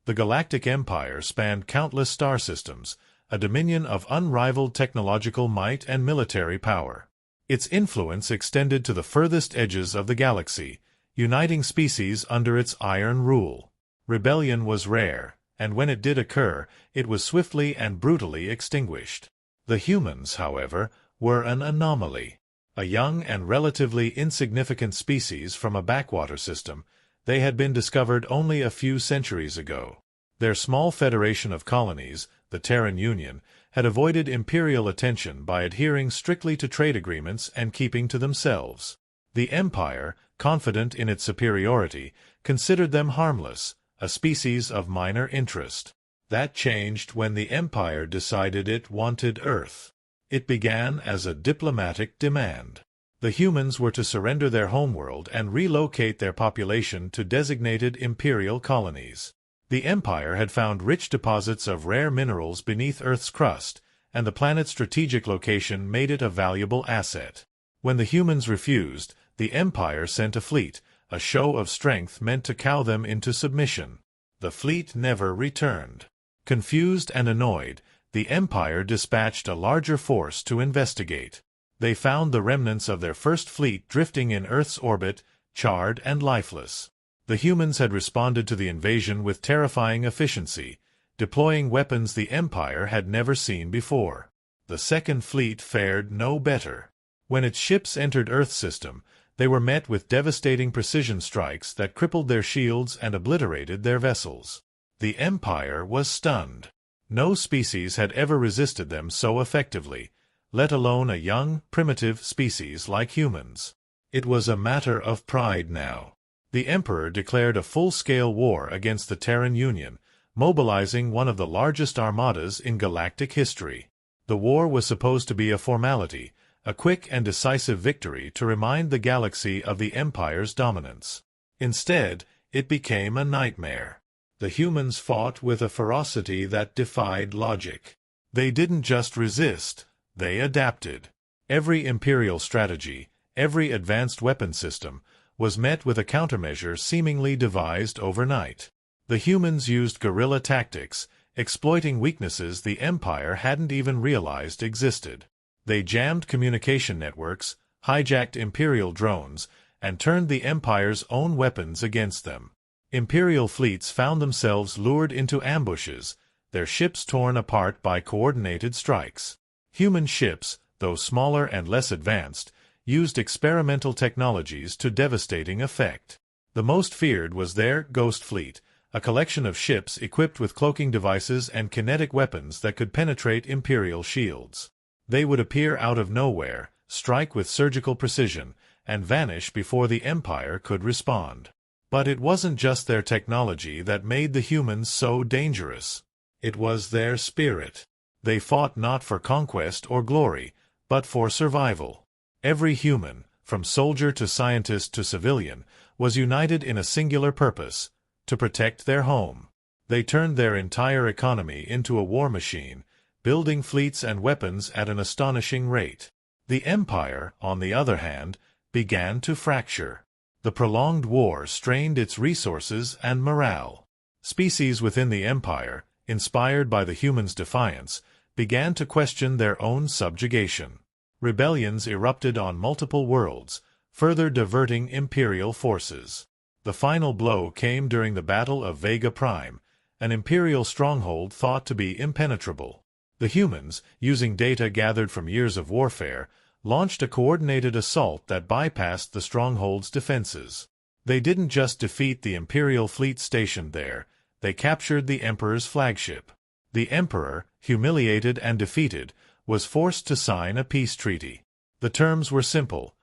The Galactic Empire spanned countless star systems, a dominion of unrivaled technological might and military power. Its influence extended to the furthest edges of the galaxy, uniting species under its iron rule. Rebellion was rare, and when it did occur, it was swiftly and brutally extinguished. The humans, however, were an anomaly. A young and relatively insignificant species from a backwater system, they had been discovered only a few centuries ago. Their small federation of colonies, the Terran Union, had avoided imperial attention by adhering strictly to trade agreements and keeping to themselves. The Empire, confident in its superiority, considered them harmless, a species of minor interest. That changed when the Empire decided it wanted Earth. It began as a diplomatic demand. The humans were to surrender their homeworld and relocate their population to designated imperial colonies. The Empire had found rich deposits of rare minerals beneath Earth's crust, and the planet's strategic location made it a valuable asset. When the humans refused, the Empire sent a fleet, a show of strength meant to cow them into submission. The fleet never returned. Confused and annoyed, the Empire dispatched a larger force to investigate. They found the remnants of their first fleet drifting in Earth's orbit, charred and lifeless. The humans had responded to the invasion with terrifying efficiency, deploying weapons the Empire had never seen before. The Second Fleet fared no better. When its ships entered Earth's system, they were met with devastating precision strikes that crippled their shields and obliterated their vessels. The Empire was stunned. No species had ever resisted them so effectively, let alone a young, primitive species like humans. It was a matter of pride now. The Emperor declared a full-scale war against the Terran Union, mobilizing one of the largest armadas in galactic history. The war was supposed to be a formality, a quick and decisive victory to remind the galaxy of the Empire's dominance. Instead, it became a nightmare. The humans fought with a ferocity that defied logic. They didn't just resist, they adapted. Every imperial strategy, every advanced weapon system, was met with a countermeasure seemingly devised overnight. The humans used guerrilla tactics, exploiting weaknesses the Empire hadn't even realized existed. They jammed communication networks, hijacked imperial drones, and turned the Empire's own weapons against them. Imperial fleets found themselves lured into ambushes, their ships torn apart by coordinated strikes. Human ships, though smaller and less advanced, used experimental technologies to devastating effect. The most feared was their Ghost Fleet, a collection of ships equipped with cloaking devices and kinetic weapons that could penetrate Imperial shields. They would appear out of nowhere, strike with surgical precision, and vanish before the Empire could respond. But it wasn't just their technology that made the humans so dangerous. It was their spirit. They fought not for conquest or glory, but for survival. Every human, from soldier to scientist to civilian, was united in a singular purpose: to protect their home. They turned their entire economy into a war machine, building fleets and weapons at an astonishing rate. The Empire, on the other hand, began to fracture. The prolonged war strained its resources and morale. Species within the Empire, inspired by the humans' defiance, began to question their own subjugation. Rebellions erupted on multiple worlds, further diverting imperial forces. The final blow came during the Battle of Vega Prime, an imperial stronghold thought to be impenetrable. The humans, using data gathered from years of warfare, launched a coordinated assault that bypassed the stronghold's defenses. They didn't just defeat the imperial fleet stationed there, they captured the Emperor's flagship. The Emperor, humiliated and defeated, was forced to sign a peace treaty. The terms were simple.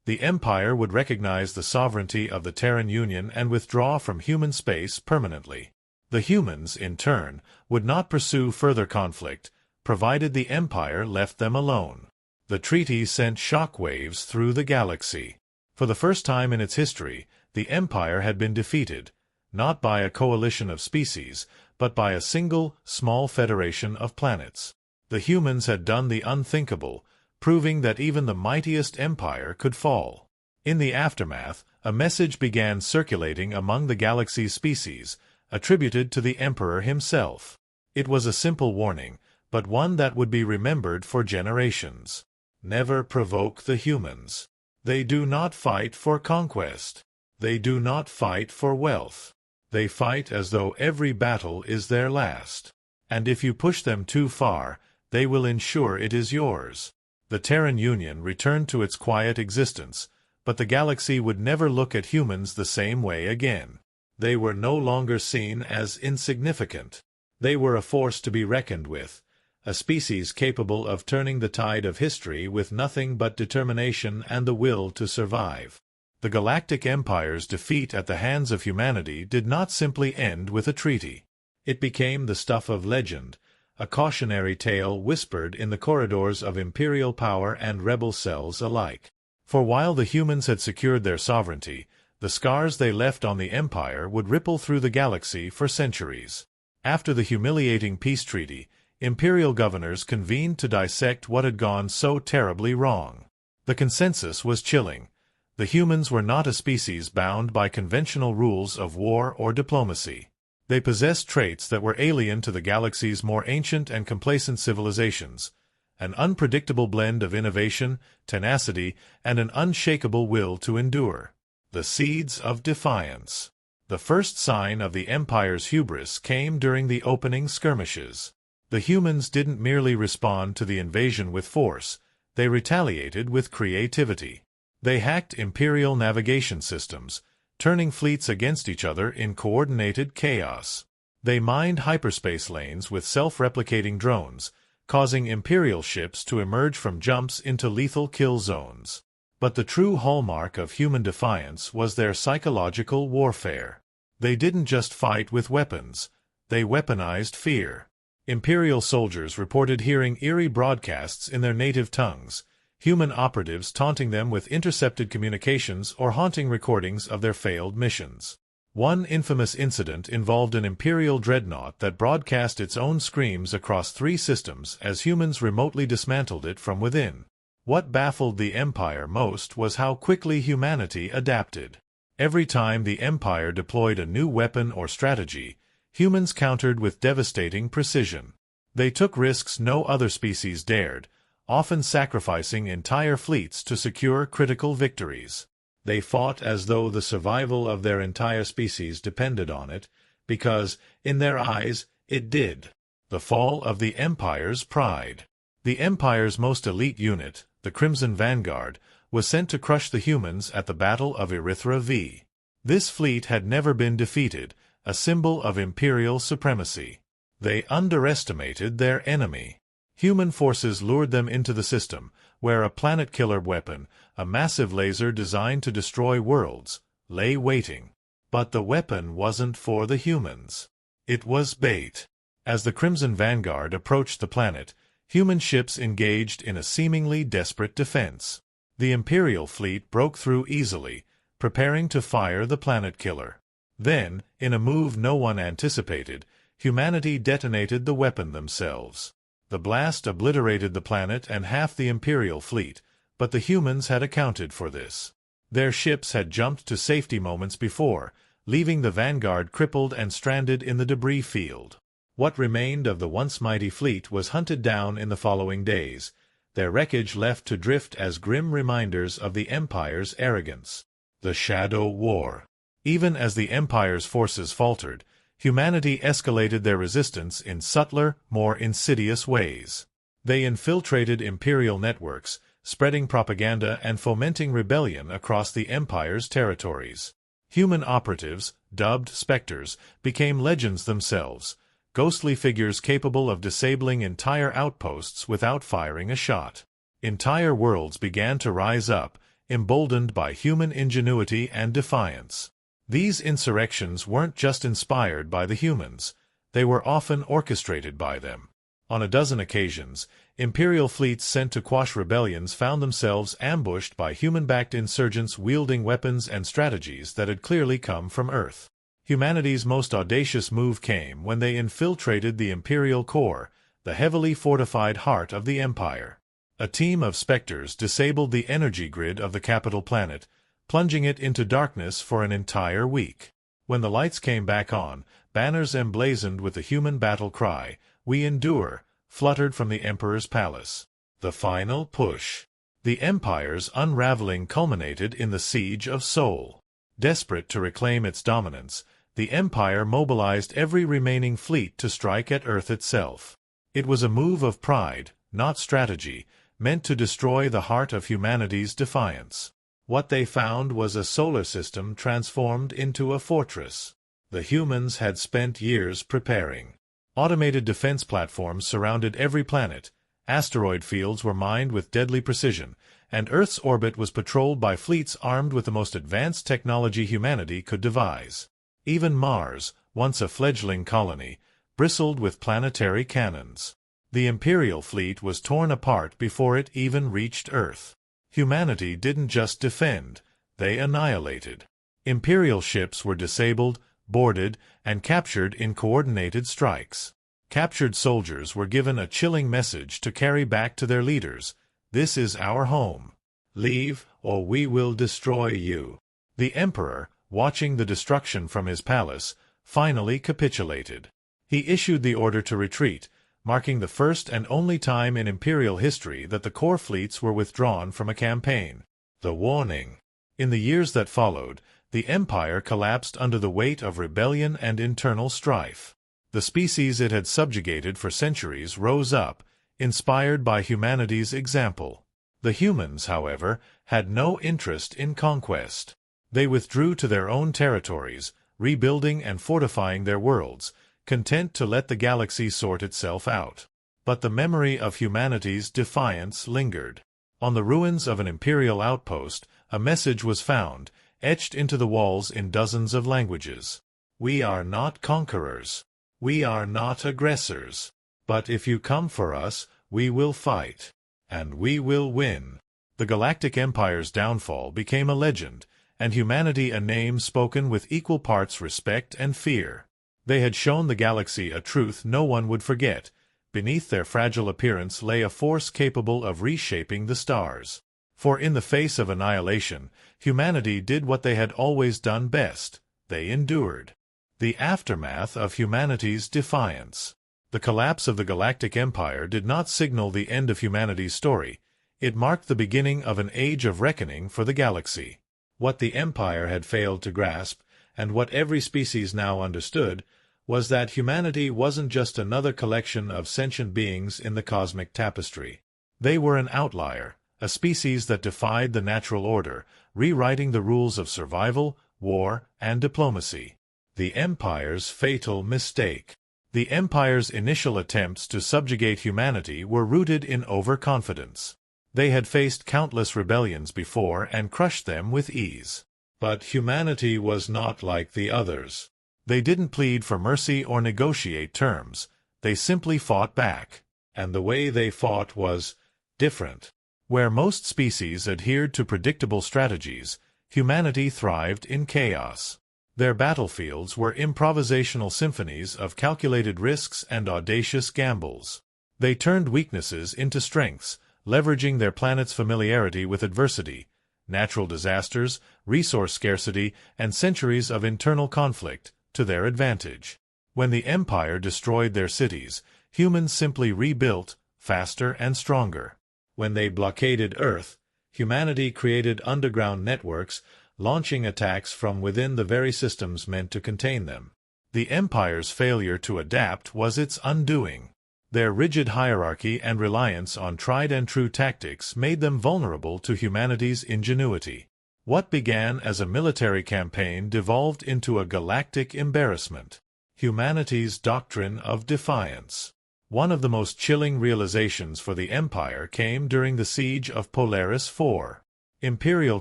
The Empire would recognize the sovereignty of the Terran Union and withdraw from human space permanently. The humans, in turn, would not pursue further conflict, provided the Empire left them alone. The treaty sent shockwaves through the galaxy. For the first time in its history, the Empire had been defeated, not by a coalition of species, but by a single, small federation of planets. The humans had done the unthinkable, proving that even the mightiest empire could fall. In the aftermath, a message began circulating among the galaxy's species, attributed to the Emperor himself. It was a simple warning, but one that would be remembered for generations. Never provoke the humans. They do not fight for conquest. They do not fight for wealth. They fight as though every battle is their last. And if you push them too far, they will ensure it is yours. The Terran Union returned to its quiet existence, but the galaxy would never look at humans the same way again. They were no longer seen as insignificant. They were a force to be reckoned with, a species capable of turning the tide of history with nothing but determination and the will to survive. The Galactic Empire's defeat at the hands of humanity did not simply end with a treaty. It became the stuff of legend, a cautionary tale whispered in the corridors of imperial power and rebel cells alike. For while the humans had secured their sovereignty, the scars they left on the Empire would ripple through the galaxy for centuries. After the humiliating peace treaty, imperial governors convened to dissect what had gone so terribly wrong. The consensus was chilling. The humans were not a species bound by conventional rules of war or diplomacy. They possessed traits that were alien to the galaxy's more ancient and complacent civilizations, an unpredictable blend of innovation, tenacity, and an unshakable will to endure. The seeds of defiance. The first sign of the Empire's hubris came during the opening skirmishes. The humans didn't merely respond to the invasion with force, they retaliated with creativity. They hacked imperial navigation systems, turning fleets against each other in coordinated chaos. They mined hyperspace lanes with self-replicating drones, causing imperial ships to emerge from jumps into lethal kill zones. But the true hallmark of human defiance was their psychological warfare. They didn't just fight with weapons, they weaponized fear. Imperial soldiers reported hearing eerie broadcasts in their native tongues, human operatives taunting them with intercepted communications or haunting recordings of their failed missions. One infamous incident involved an Imperial dreadnought that broadcast its own screams across 3 systems as humans remotely dismantled it from within. What baffled the Empire most was how quickly humanity adapted. Every time the Empire deployed a new weapon or strategy, humans countered with devastating precision. They took risks no other species dared, often sacrificing entire fleets to secure critical victories. They fought as though the survival of their entire species depended on it, because, in their eyes, it did. The fall of the Empire's pride. The Empire's most elite unit, the Crimson Vanguard, was sent to crush the humans at the Battle of Erythra V. This fleet had never been defeated, a symbol of imperial supremacy. They underestimated their enemy. Human forces lured them into the system, where a planet-killer weapon, a massive laser designed to destroy worlds, lay waiting. But the weapon wasn't for the humans. It was bait. As the Crimson Vanguard approached the planet, human ships engaged in a seemingly desperate defense. The Imperial fleet broke through easily, preparing to fire the planet-killer. Then, in a move no one anticipated, humanity detonated the weapon themselves. The blast obliterated the planet and half the Imperial fleet, but the humans had accounted for this. Their ships had jumped to safety moments before, leaving the Vanguard crippled and stranded in the debris field. What remained of the once mighty fleet was hunted down in the following days, their wreckage left to drift as grim reminders of the Empire's arrogance. The Shadow War. Even as the Empire's forces faltered, humanity escalated their resistance in subtler, more insidious ways. They infiltrated imperial networks, spreading propaganda and fomenting rebellion across the Empire's territories. Human operatives, dubbed specters, became legends themselves, ghostly figures capable of disabling entire outposts without firing a shot. Entire worlds began to rise up, emboldened by human ingenuity and defiance. These insurrections weren't just inspired by the humans, they were often orchestrated by them. On a dozen occasions, imperial fleets sent to quash rebellions found themselves ambushed by human-backed insurgents wielding weapons and strategies that had clearly come from Earth. Humanity's most audacious move came when they infiltrated the Imperial core, the heavily fortified heart of the Empire. A team of specters disabled the energy grid of the capital planet, plunging it into darkness for an entire week. When the lights came back on, banners emblazoned with the human battle cry, "We endure," fluttered from the Emperor's palace. The final push. The Empire's unraveling culminated in the Siege of Seoul. Desperate to reclaim its dominance, the Empire mobilized every remaining fleet to strike at Earth itself. It was a move of pride, not strategy, meant to destroy the heart of humanity's defiance. What they found was a solar system transformed into a fortress. The humans had spent years preparing. Automated defense platforms surrounded every planet, asteroid fields were mined with deadly precision, and Earth's orbit was patrolled by fleets armed with the most advanced technology humanity could devise. Even Mars, once a fledgling colony, bristled with planetary cannons. The Imperial fleet was torn apart before it even reached Earth. Humanity didn't just defend, they annihilated. Imperial ships were disabled, boarded, and captured in coordinated strikes. Captured soldiers were given a chilling message to carry back to their leaders: "This is our home. Leave, or we will destroy you." The Emperor, watching the destruction from his palace, finally capitulated. He issued the order to retreat, marking the first and only time in Imperial history that the core fleets were withdrawn from a campaign. The warning. In the years that followed, the Empire collapsed under the weight of rebellion and internal strife. The species it had subjugated for centuries rose up, inspired by humanity's example. The humans, however, had no interest in conquest. They withdrew to their own territories, rebuilding and fortifying their worlds, content to let the galaxy sort itself out. But the memory of humanity's defiance lingered. On the ruins of an Imperial outpost, a message was found, etched into the walls in dozens of languages. "We are not conquerors. We are not aggressors. But if you come for us, we will fight. And we will win." The Galactic Empire's downfall became a legend, and humanity a name spoken with equal parts respect and fear. They had shown the galaxy a truth no one would forget. Beneath their fragile appearance lay a force capable of reshaping the stars. For in the face of annihilation, humanity did what they had always done best: they endured. The aftermath of humanity's defiance. The collapse of the Galactic Empire did not signal the end of humanity's story. It marked the beginning of an age of reckoning for the galaxy. What the Empire had failed to grasp, and what every species now understood, was that humanity wasn't just another collection of sentient beings in the cosmic tapestry. They were an outlier, a species that defied the natural order, rewriting the rules of survival, war, and diplomacy. The Empire's fatal mistake. The Empire's initial attempts to subjugate humanity were rooted in overconfidence. They had faced countless rebellions before and crushed them with ease. But humanity was not like the others. They didn't plead for mercy or negotiate terms. They simply fought back. And the way they fought was different. Where most species adhered to predictable strategies, humanity thrived in chaos. Their battlefields were improvisational symphonies of calculated risks and audacious gambles. They turned weaknesses into strengths, leveraging their planet's familiarity with adversity, natural disasters, resource scarcity, and centuries of internal conflict, to their advantage. When the Empire destroyed their cities, humans simply rebuilt, faster and stronger. When they blockaded Earth, humanity created underground networks, launching attacks from within the very systems meant to contain them. The Empire's failure to adapt was its undoing. Their rigid hierarchy and reliance on tried-and-true tactics made them vulnerable to humanity's ingenuity. What began as a military campaign devolved into a galactic embarrassment. Humanity's doctrine of defiance. One of the most chilling realizations for the Empire came during the siege of Polaris IV. Imperial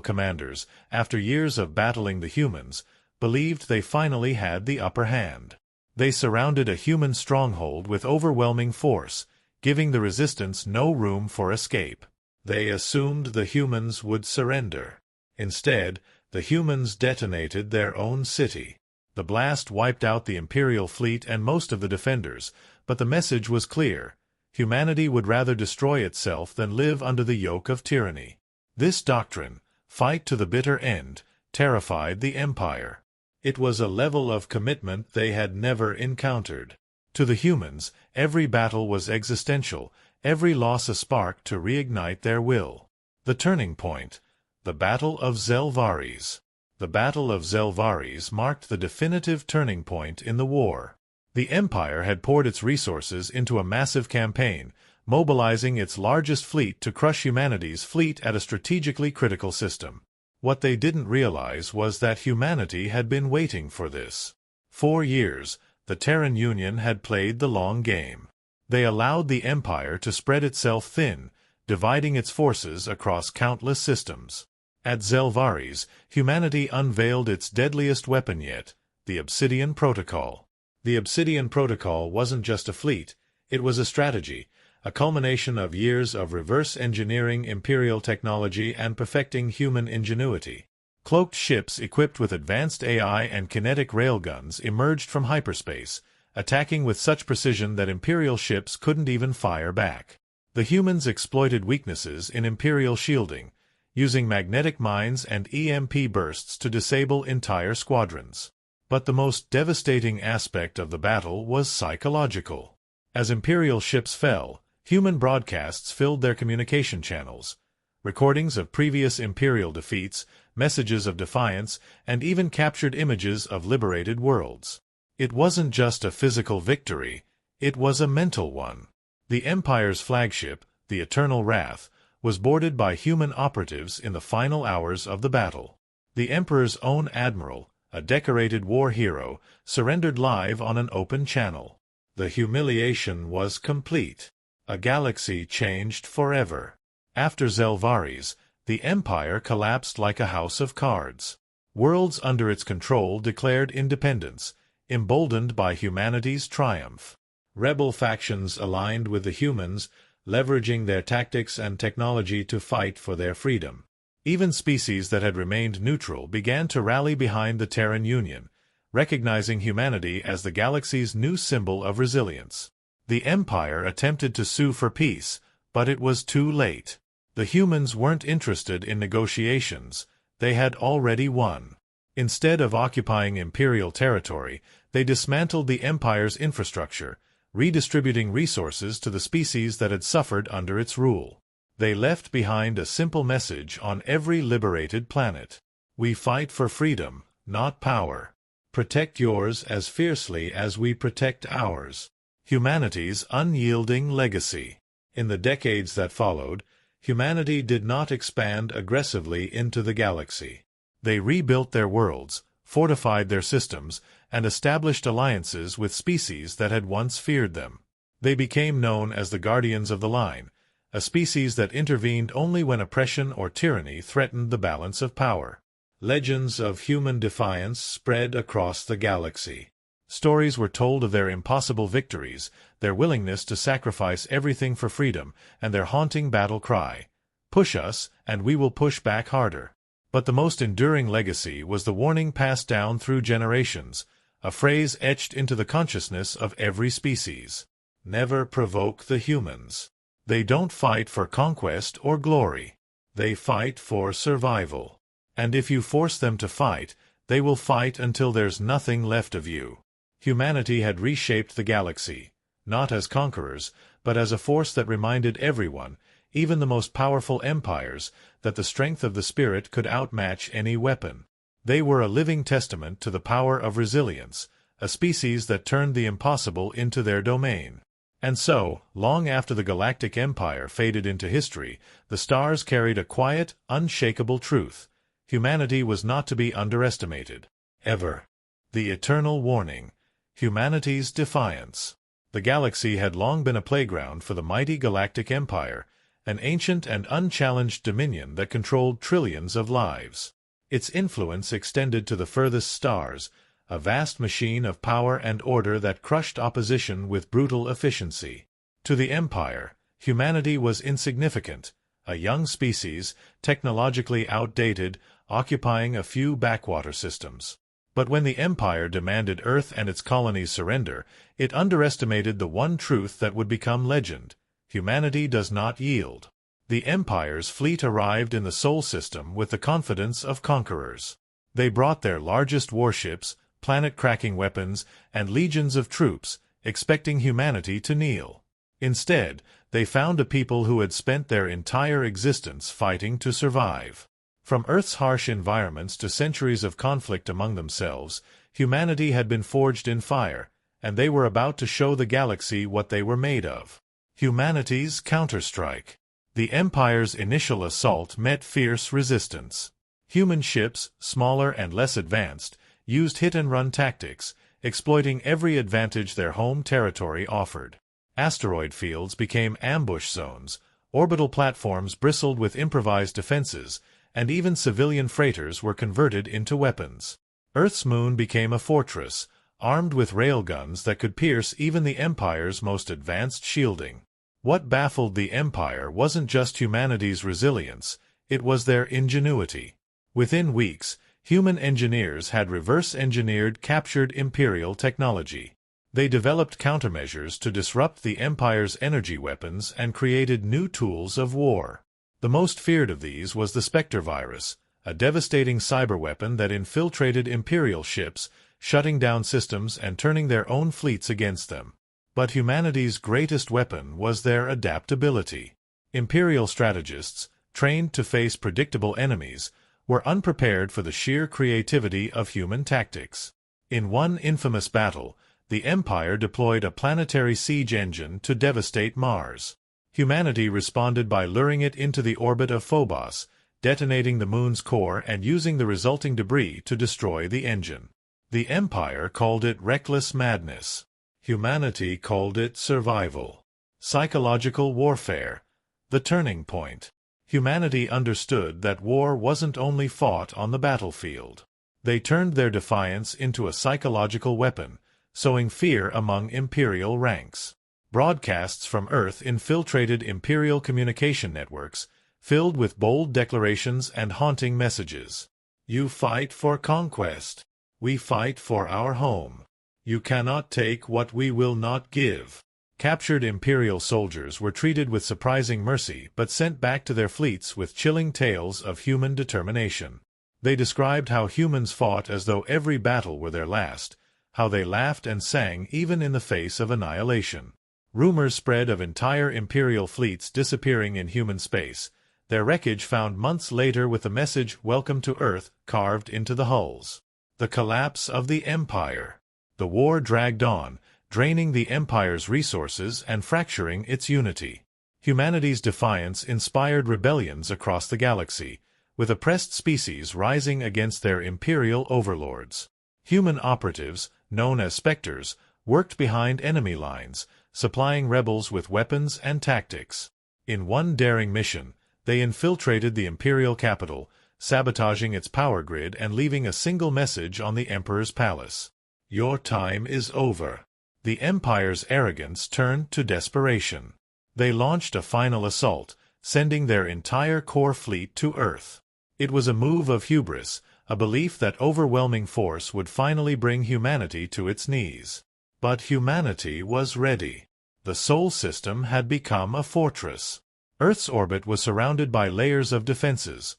commanders, after years of battling the humans, believed they finally had the upper hand. They surrounded a human stronghold with overwhelming force, giving the resistance no room for escape. They assumed the humans would surrender. Instead, the humans detonated their own city. The blast wiped out the Imperial fleet and most of the defenders, but the message was clear: humanity would rather destroy itself than live under the yoke of tyranny. This doctrine, fight to the bitter end, terrified the Empire. It was a level of commitment they had never encountered. To the humans, every battle was existential, every loss a spark to reignite their will. The turning point. The Battle of Zelvares. The Battle of Zelvares marked the definitive turning point in the war. The Empire had poured its resources into a massive campaign, mobilizing its largest fleet to crush humanity's fleet at a strategically critical system. What they didn't realize was that humanity had been waiting for this. 4 years, the Terran Union had played the long game. They allowed the Empire to spread itself thin, dividing its forces across countless systems. At Zelvares, humanity unveiled its deadliest weapon yet, the Obsidian Protocol. The Obsidian Protocol wasn't just a fleet, it was a strategy, a culmination of years of reverse engineering imperial technology and perfecting human ingenuity. Cloaked ships equipped with advanced AI and kinetic railguns emerged from hyperspace, attacking with such precision that imperial ships couldn't even fire back. The humans exploited weaknesses in imperial shielding, using magnetic mines and EMP bursts to disable entire squadrons. But the most devastating aspect of the battle was psychological. As imperial ships fell, human broadcasts filled their communication channels. Recordings of previous imperial defeats, messages of defiance, and even captured images of liberated worlds. It wasn't just a physical victory, it was a mental one. The Empire's flagship, the Eternal Wrath, was boarded by human operatives in the final hours of the battle. The Emperor's own admiral, a decorated war hero, surrendered live on an open channel. The humiliation was complete. A galaxy changed forever. After Zelvares, the Empire collapsed like a house of cards. Worlds under its control declared independence, emboldened by humanity's triumph. Rebel factions aligned with the humans, leveraging their tactics and technology to fight for their freedom. Even species that had remained neutral began to rally behind the Terran Union, recognizing humanity as the galaxy's new symbol of resilience. The Empire attempted to sue for peace, but it was too late. The humans weren't interested in negotiations, they had already won. Instead of occupying imperial territory, they dismantled the Empire's infrastructure, redistributing resources to the species that had suffered under its rule. They left behind a simple message on every liberated planet. We fight for freedom, not power. Protect yours as fiercely as we protect ours. Humanity's unyielding legacy. In the decades that followed, humanity did not expand aggressively into the galaxy. They rebuilt their worlds, fortified their systems, and established alliances with species that had once feared them. They became known as the Guardians of the Line, a species that intervened only when oppression or tyranny threatened the balance of power. Legends of human defiance spread across the galaxy. Stories were told of their impossible victories, their willingness to sacrifice everything for freedom, and their haunting battle cry, "Push us, and we will push back harder." But the most enduring legacy was the warning passed down through generations, a phrase etched into the consciousness of every species. Never provoke the humans. They don't fight for conquest or glory. They fight for survival. And if you force them to fight, they will fight until there's nothing left of you. Humanity had reshaped the galaxy, not as conquerors, but as a force that reminded everyone, even the most powerful empires, that the strength of the spirit could outmatch any weapon. They were a living testament to the power of resilience, a species that turned the impossible into their domain. And so, long after the Galactic Empire faded into history, the stars carried a quiet, unshakable truth. Humanity was not to be underestimated. Ever. The eternal warning. Humanity's defiance. The galaxy had long been a playground for the mighty Galactic Empire, an ancient and unchallenged dominion that controlled trillions of lives. Its influence extended to the furthest stars, a vast machine of power and order that crushed opposition with brutal efficiency. To the Empire, humanity was insignificant, a young species, technologically outdated, occupying a few backwater systems. But when the Empire demanded Earth and its colonies surrender, it underestimated the one truth that would become legend: humanity does not yield. The Empire's fleet arrived in the Sol system with the confidence of conquerors. They brought their largest warships, planet-cracking weapons, and legions of troops, expecting humanity to kneel. Instead, they found a people who had spent their entire existence fighting to survive. From Earth's harsh environments to centuries of conflict among themselves, humanity had been forged in fire, and they were about to show the galaxy what they were made of. Humanity's counterstrike. The Empire's initial assault met fierce resistance. Human ships, smaller and less advanced, used hit-and-run tactics, exploiting every advantage their home territory offered. Asteroid fields became ambush zones, orbital platforms bristled with improvised defenses, and even civilian freighters were converted into weapons. Earth's moon became a fortress, armed with railguns that could pierce even the Empire's most advanced shielding. What baffled the Empire wasn't just humanity's resilience, it was their ingenuity. Within weeks, human engineers had reverse-engineered captured Imperial technology. They developed countermeasures to disrupt the Empire's energy weapons and created new tools of war. The most feared of these was the Spectre virus, a devastating cyberweapon that infiltrated Imperial ships, shutting down systems and turning their own fleets against them. But humanity's greatest weapon was their adaptability. Imperial strategists, trained to face predictable enemies, were unprepared for the sheer creativity of human tactics. In one infamous battle, the Empire deployed a planetary siege engine to devastate Mars. Humanity responded by luring it into the orbit of Phobos, detonating the moon's core and using the resulting debris to destroy the engine. The Empire called it reckless madness. Humanity called it survival. Psychological warfare. The turning point. Humanity understood that war wasn't only fought on the battlefield. They turned their defiance into a psychological weapon, sowing fear among Imperial ranks. Broadcasts from Earth infiltrated Imperial communication networks, filled with bold declarations and haunting messages. You fight for conquest. We fight for our home. You cannot take what we will not give. Captured Imperial soldiers were treated with surprising mercy but sent back to their fleets with chilling tales of human determination. They described how humans fought as though every battle were their last, how they laughed and sang even in the face of annihilation. Rumors spread of entire Imperial fleets disappearing in human space, their wreckage found months later with the message "Welcome to Earth" carved into the hulls. The collapse of the Empire. The war dragged on, draining the Empire's resources and fracturing its unity. Humanity's defiance inspired rebellions across the galaxy, with oppressed species rising against their Imperial overlords. Human operatives, known as Spectres, worked behind enemy lines, supplying rebels with weapons and tactics. In one daring mission, they infiltrated the Imperial capital, sabotaging its power grid and leaving a single message on the Emperor's palace. Your time is over. The Empire's arrogance turned to desperation. They launched a final assault, sending their entire core fleet to Earth. It was a move of hubris, a belief that overwhelming force would finally bring humanity to its knees. But humanity was ready. The Sol system had become a fortress. Earth's orbit was surrounded by layers of defenses,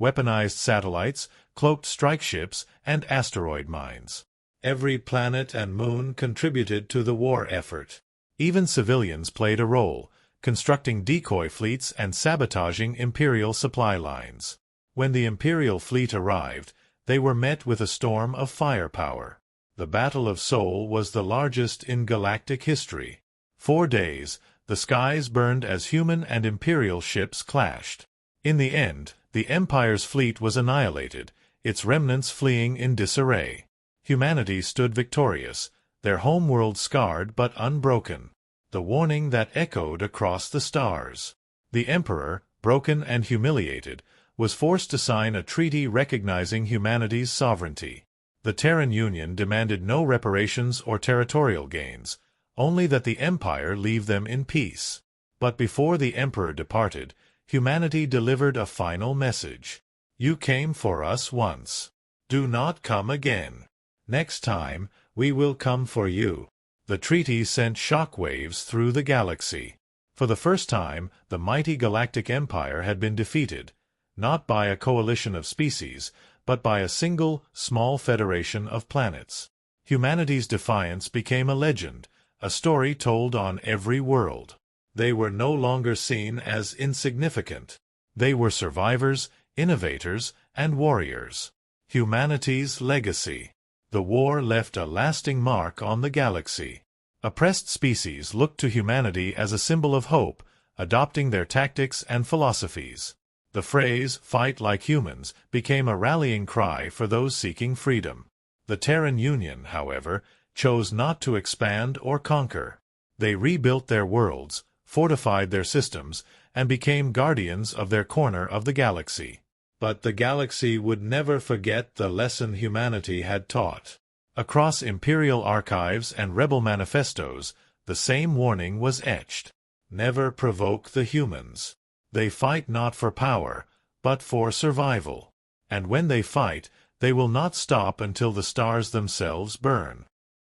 weaponized satellites, cloaked strike ships, and asteroid mines. Every planet and moon contributed to the war effort. Even civilians played a role, constructing decoy fleets and sabotaging Imperial supply lines. When the Imperial fleet arrived, they were met with a storm of firepower. The Battle of Sol was the largest in galactic history. 4 days, the skies burned as human and Imperial ships clashed. In the end, the Empire's fleet was annihilated, its remnants fleeing in disarray. Humanity stood victorious, their homeworld scarred but unbroken. The warning that echoed across the stars. The Emperor, broken and humiliated, was forced to sign a treaty recognizing humanity's sovereignty. The Terran Union demanded no reparations or territorial gains, only that the Empire leave them in peace. But before the Emperor departed, humanity delivered a final message. You came for us once. Do not come again. Next time, we will come for you. The treaty sent shockwaves through the galaxy. For the first time, the mighty Galactic Empire had been defeated, not by a coalition of species, but by a single, small federation of planets. Humanity's defiance became a legend, a story told on every world. They were no longer seen as insignificant. They were survivors, innovators, and warriors. Humanity's legacy. The war left a lasting mark on the galaxy. Oppressed species looked to humanity as a symbol of hope, adopting their tactics and philosophies. The phrase, "fight like humans," became a rallying cry for those seeking freedom. The Terran Union, however, chose not to expand or conquer. They rebuilt their worlds, fortified their systems, and became guardians of their corner of the galaxy. But the galaxy would never forget the lesson humanity had taught. Across imperial archives and rebel manifestos, the same warning was etched. Never provoke the humans. They fight not for power, but for survival. And when they fight, they will not stop until the stars themselves burn.